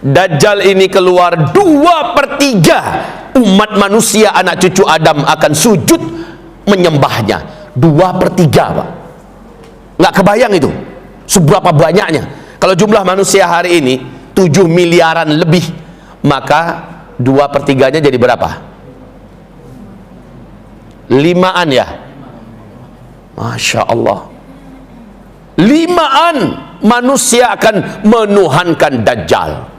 Dajjal ini keluar, 2/3 umat manusia anak cucu Adam akan sujud menyembahnya. 2/3, Pak. Nggak kebayang itu seberapa banyaknya. Kalau jumlah manusia hari ini 7 miliaran lebih, maka 2/3-nya jadi berapa? 5-an ya. Masya Allah, 5-an manusia akan menuhankan Dajjal.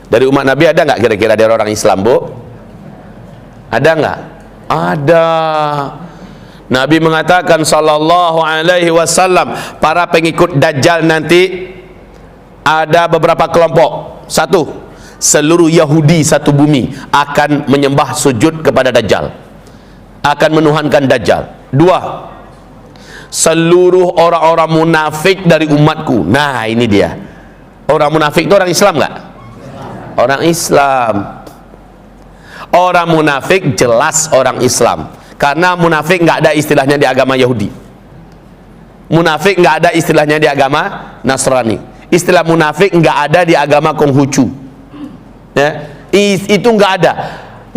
Dari umat Nabi ada nggak kira-kira dari orang Islam, Bu? Ada nggak? Ada. Nabi mengatakan sallallahu alaihi wasallam, para pengikut Dajjal nanti ada beberapa kelompok. Satu, seluruh Yahudi satu bumi akan menyembah sujud kepada Dajjal, akan menuhankan Dajjal. 2, seluruh orang-orang munafik dari umatku. Nah, ini dia. Orang munafik itu orang Islam nggak? Orang Islam. Orang munafik jelas orang Islam, karena munafik nggak ada istilahnya di agama Yahudi. Munafik nggak ada istilahnya di agama Nasrani. Istilah munafik nggak ada di agama Konghucu. Ya, itu nggak ada.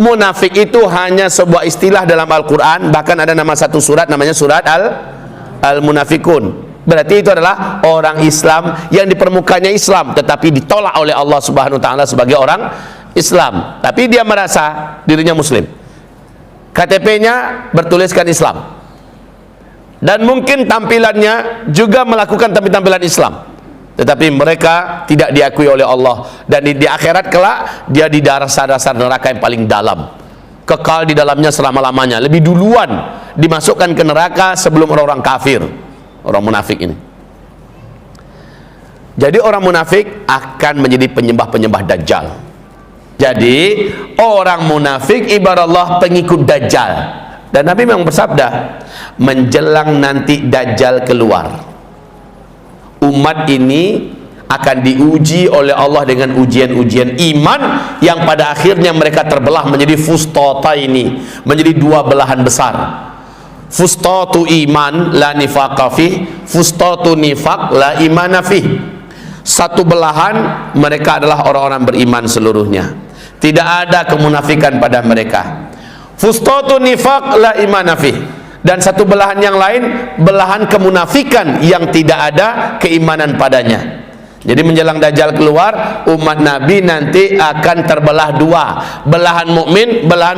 Munafik itu hanya sebuah istilah dalam Al-Quran. Bahkan ada nama satu surat, namanya surat Al-Munafikun. Berarti itu adalah orang Islam yang di permukaannya Islam, tetapi ditolak oleh Allah Subhanahu wa Ta'ala sebagai orang Islam, tapi dia merasa dirinya Muslim. KTP-nya bertuliskan Islam, dan mungkin tampilannya juga melakukan tampilan Islam, tetapi mereka tidak diakui oleh Allah. Dan di akhirat kelak dia di dasar neraka yang paling dalam, kekal di dalamnya selama-lamanya. Lebih duluan dimasukkan ke neraka sebelum orang-orang kafir, orang munafik ini. Jadi orang munafik akan menjadi penyembah-penyembah Dajjal. Jadi orang munafik ibarat Allah pengikut Dajjal. Dan Nabi memang bersabda, menjelang nanti Dajjal keluar, umat ini akan diuji oleh Allah dengan ujian-ujian iman yang pada akhirnya mereka terbelah menjadi fustataini, menjadi dua belahan besar. Fustatu iman la nifaqa fih, fustatu nifaq la imana fih. Satu belahan mereka adalah orang-orang beriman seluruhnya, tidak ada kemunafikan pada mereka. Fustatu nifaq la imana fih. Dan satu belahan yang lain, belahan kemunafikan yang tidak ada keimanan padanya. Jadi menjelang Dajjal keluar, umat Nabi nanti akan terbelah dua, belahan mukmin, belahan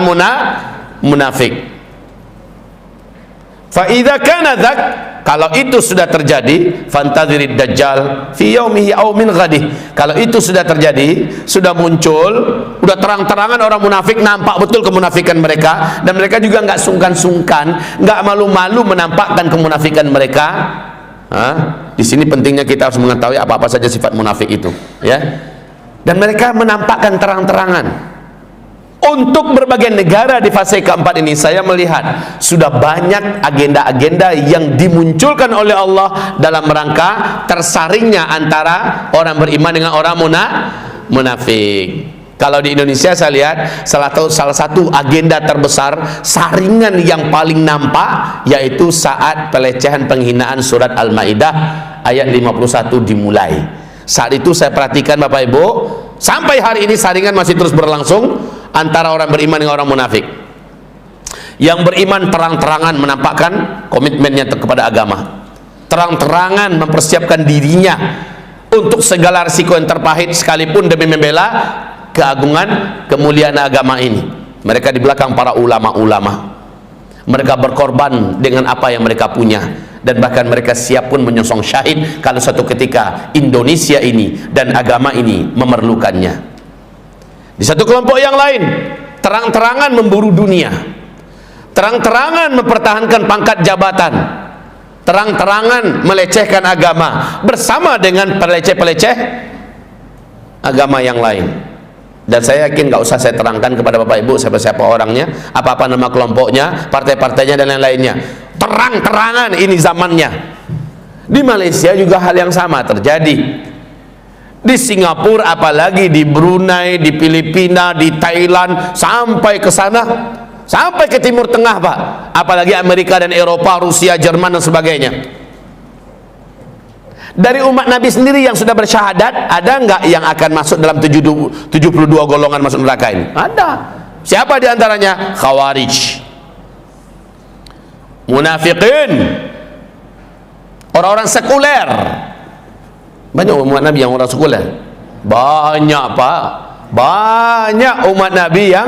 munafik. Fa idza kana dzak, kalau itu sudah terjadi, fantadhirid Dajjal fi yaumihi aw min ghadih. Kalau itu sudah terjadi, sudah muncul, sudah terang-terangan orang munafik, nampak betul kemunafikan mereka, dan mereka juga nggak sungkan-sungkan, nggak malu-malu menampakkan kemunafikan mereka. Di sini pentingnya kita harus mengetahui apa-apa saja sifat munafik itu, ya. Dan mereka menampakkan terang-terangan. Untuk berbagai negara di fase keempat ini, saya melihat sudah banyak agenda-agenda yang dimunculkan oleh Allah dalam rangka tersaringnya antara orang beriman dengan orang munafik. Kalau di Indonesia saya lihat salah satu agenda terbesar, saringan yang paling nampak, yaitu saat pelecehan penghinaan surat Al-Maidah ayat 51 dimulai. Saat itu saya perhatikan Bapak Ibu, sampai hari ini saringan masih terus berlangsung antara orang beriman dengan orang munafik. Yang beriman terang-terangan menampakkan komitmennya kepada agama, terang-terangan mempersiapkan dirinya untuk segala risiko yang terpahit sekalipun demi membela keagungan kemuliaan agama ini. Mereka di belakang para ulama-ulama, mereka berkorban dengan apa yang mereka punya, dan bahkan mereka siap pun menyongsong syahid kalau suatu ketika Indonesia ini dan agama ini memerlukannya. Di satu kelompok yang lain, terang-terangan memburu dunia, terang-terangan mempertahankan pangkat jabatan, terang-terangan melecehkan agama bersama dengan peleceh-peleceh agama yang lain. Dan saya yakin nggak usah saya terangkan kepada Bapak Ibu siapa-siapa orangnya, apa-apa nama kelompoknya, partai-partainya dan lain-lainnya. Terang-terangan ini zamannya. Di Malaysia juga hal yang sama terjadi. Di Singapura, apalagi di Brunei, di Filipina, di Thailand, sampai ke sana, sampai ke Timur Tengah, Pak. Apalagi Amerika dan Eropa, Rusia, Jerman dan sebagainya. Dari umat Nabi sendiri yang sudah bersyahadat, ada enggak yang akan masuk dalam 72 golongan masuk neraka ini? Ada. Siapa di antaranya? Khawarij, munafiqin, orang-orang sekuler. Banyak umat Nabi yang orang sekuler. Banyak, Pak. Banyak umat Nabi yang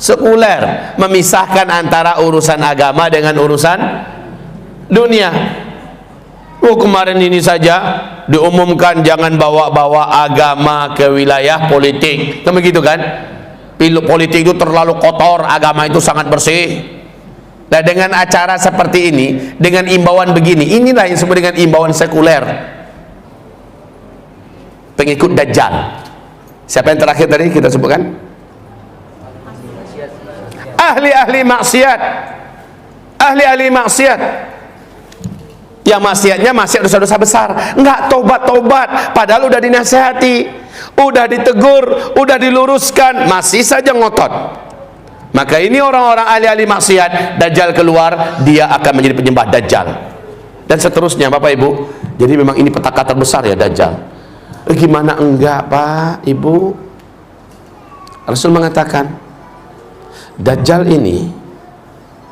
sekuler, memisahkan antara urusan agama dengan urusan dunia. Oh, kemarin ini saja diumumkan jangan bawa-bawa agama ke wilayah politik, kan begitu kan? Politik itu terlalu kotor, agama itu sangat bersih. Nah, dengan acara seperti ini, dengan imbauan begini, inilah yang disebut dengan imbauan sekuler, pengikut Dajjal. Siapa yang terakhir tadi kita sebutkan? Ahli-ahli maksiat. Ahli-ahli maksiat. Yang maksiatnya maksiat dosa-dosa besar, enggak tobat-tobat, padahal udah dinasihati, udah ditegur, udah diluruskan, masih saja ngotot. Maka ini orang-orang ahli-ahli maksiat. Dajjal keluar, dia akan menjadi penyembah Dajjal, dan seterusnya, Bapak Ibu. Jadi memang ini petaka terbesar ya, Dajjal. Gimana enggak, Pak Ibu? Rasul mengatakan Dajjal ini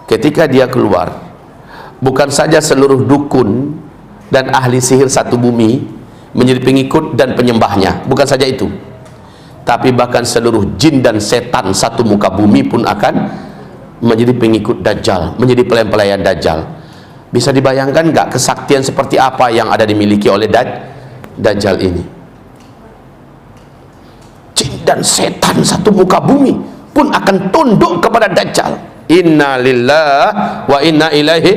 ketika dia keluar, bukan saja seluruh dukun dan ahli sihir satu bumi menjadi pengikut dan penyembahnya, bukan saja itu, tapi bahkan seluruh jin dan setan satu muka bumi pun akan menjadi pengikut Dajjal, menjadi pelayan-pelayan Dajjal. Bisa dibayangkan nggak kesaktian seperti apa yang ada dimiliki oleh Dajjal ini? Jin dan setan satu muka bumi pun akan tunduk kepada Dajjal. Inna lillahi wa inna ilaihi